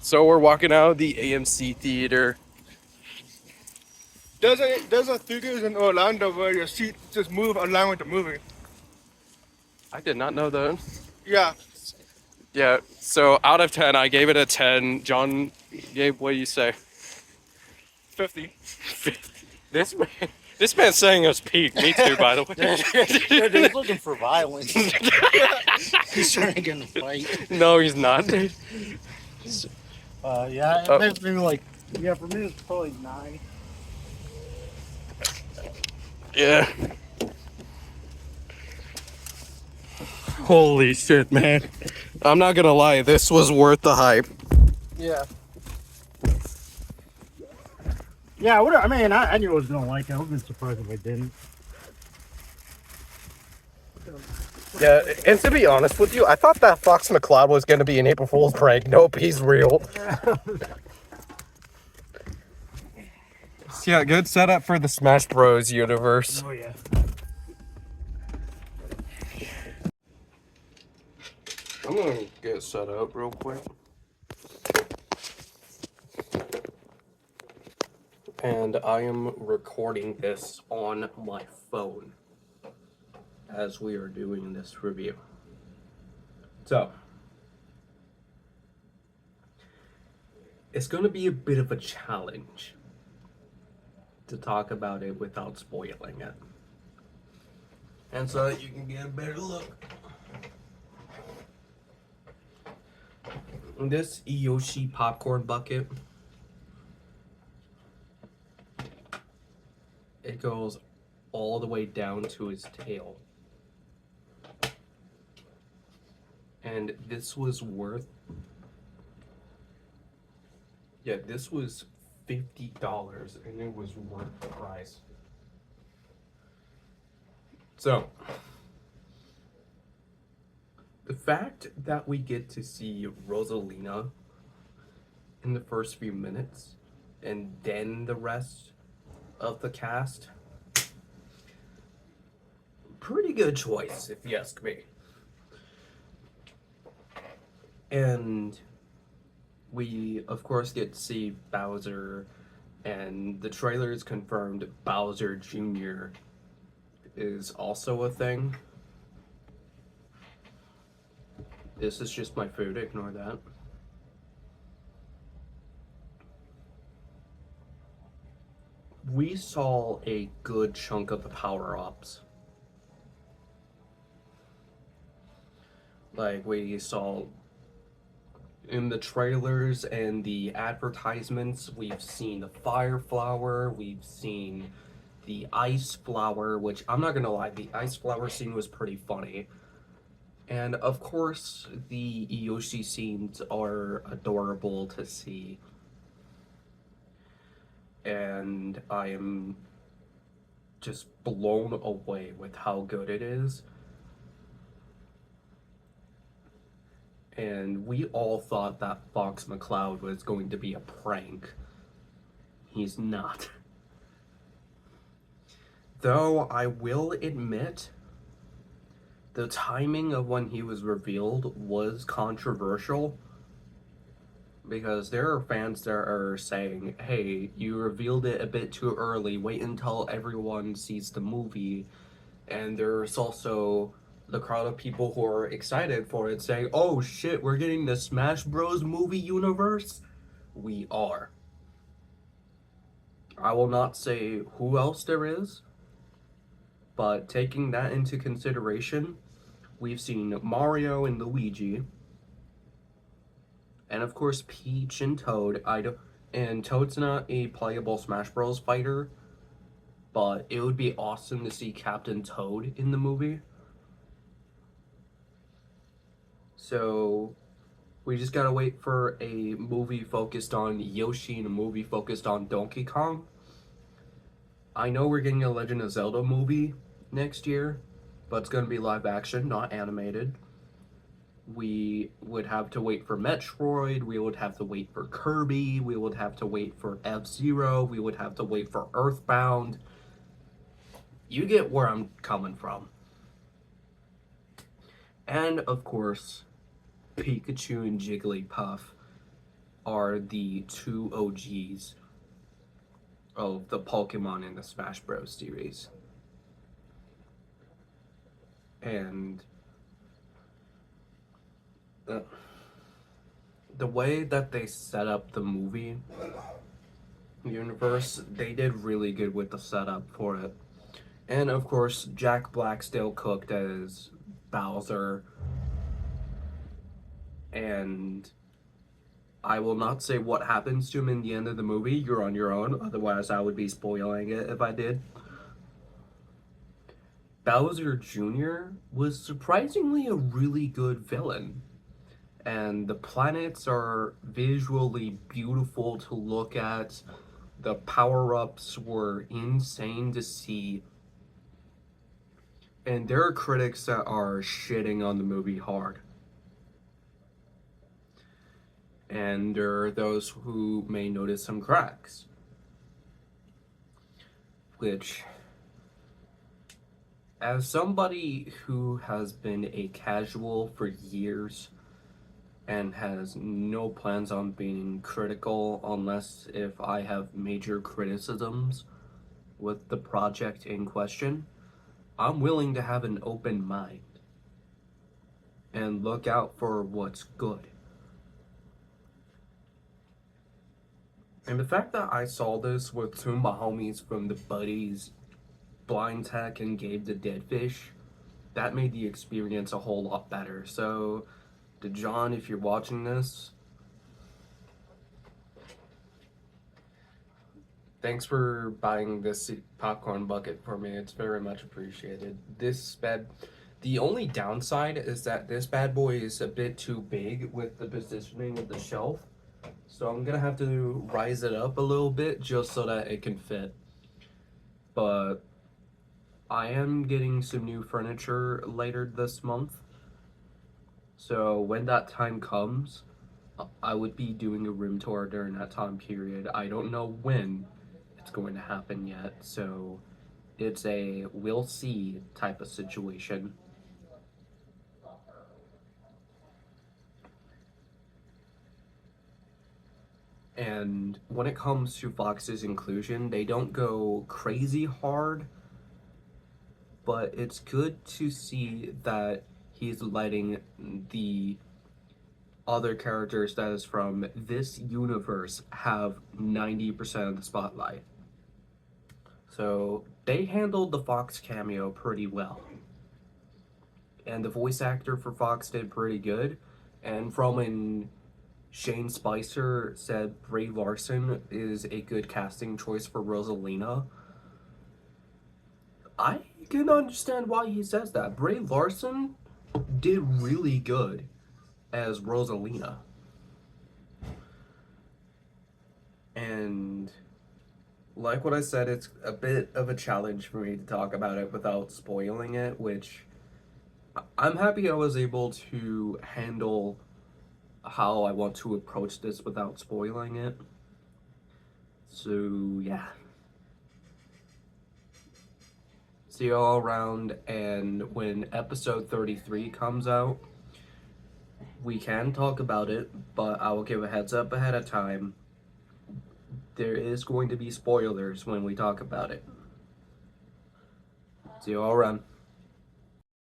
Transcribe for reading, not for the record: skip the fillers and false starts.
So we're walking out of the AMC theater. There's a theater in Orlando where your seat just move along with the movie. I did not know that. Yeah, Yeah, so out of 10, I gave it a 10. John gave, what do you say? 50. This man, this man's saying us peak. Me too, by the way. Dude's looking for violence. He's trying to get in a fight. No, he's not. Yeah, Oh. maybe like, yeah, for me it's probably 9. Yeah. Holy shit, man. I'm not gonna lie, this was worth the hype. Yeah. Yeah, I knew I was gonna like it. I wouldn't be surprised if I didn't. Yeah, and to be honest with you, I thought that Fox McCloud was gonna be an April Fool's prank. Nope, he's real. Yeah, good setup for the Smash Bros. Universe. Oh yeah. I'm gonna get set up real quick. And I am recording this on my phone as we are doing this review. So, it's gonna be a bit of a challenge to talk about it without spoiling it. And so that you can get a better look. This Yoshi popcorn bucket, it goes all the way down to his tail. And this was worth, yeah, this was $50 and it was worth the price. So, the fact that we get to see Rosalina in the first few minutes and then the rest of the cast, pretty good choice if you ask me. And we of course get to see Bowser, and the trailers confirmed Bowser Jr. is also a thing. This is just my food, ignore that. We saw a good chunk of the power-ups. Like, we saw in the trailers and the advertisements, we've seen the fire flower, we've seen the ice flower, which I'm not gonna lie, the ice flower scene was pretty funny. And of course, the Yoshi scenes are adorable to see. And I am just blown away with how good it is. And we all thought that Fox McCloud was going to be a prank. He's not. Though I will admit, the timing of when he was revealed was controversial, because there are fans that are saying, hey, you revealed it a bit too early, wait until everyone sees the movie. And there's also the crowd of people who are excited for it saying, oh shit, we're getting the Smash Bros. Movie universe? We are. I will not say who else there is, but taking that into consideration, we've seen Mario and Luigi, and of course Peach and Toad. And Toad's not a playable Smash Bros. Fighter, but it would be awesome to see Captain Toad in the movie. So we just gotta wait for a movie focused on Yoshi and a movie focused on Donkey Kong. I know we're getting a Legend of Zelda movie next year, but it's gonna be live action, not animated. We would have to wait for Metroid, we would have to wait for Kirby, we would have to wait for F-Zero, we would have to wait for Earthbound. You get where I'm coming from. And of course, Pikachu and Jigglypuff. are the two OGs of the Pokemon in the Smash Bros. Series. And the way that they set up the movie universe, they did really good with the setup for it. And of course, Jack Black still cooked as Bowser. And I will not say what happens to him in the end of the movie. You're on your own. Otherwise, I would be spoiling it if I did. Bowser Jr. was surprisingly a really good villain. And the planets are visually beautiful to look at. The power-ups were insane to see. And there are critics that are shitting on the movie hard. And there are those who may notice some cracks. Which, as somebody who has been a casual for years and has no plans on being critical unless if I have major criticisms with the project in question, I'm willing to have an open mind and look out for what's good. And the fact that I saw this with two of my homies from the Buddies, Blind Tech and Gabe the Dead Fish, that made the experience a whole lot better. So, to John, if you're watching this, thanks for buying this popcorn bucket for me. It's very much appreciated. The only downside is that this bad boy is a bit too big with the positioning of the shelf. So I'm gonna have to rise it up a little bit just so that it can fit. But I am getting some new furniture later this month. So when that time comes, I would be doing a room tour during that time period. I don't know when it's going to happen yet, so it's a we'll see type of situation. And when it comes to Fox's inclusion, they don't go crazy hard, but it's good to see that he's letting the other characters that is from this universe have 90% of the spotlight. So they handled the Fox cameo pretty well. And the voice actor for Fox did pretty good. And from when Shane Spicer said Brie Larson is a good casting choice for Rosalina, I can understand why he says that. Brie Larson did really good as Rosalina. And like what I said, it's a bit of a challenge for me to talk about it without spoiling it, which I'm happy I was able to handle how I want to approach this without spoiling it. So yeah. See you all around, and when episode 33 comes out, we can talk about it, but I will give a heads up ahead of time. There is going to be spoilers when we talk about it. See you all around.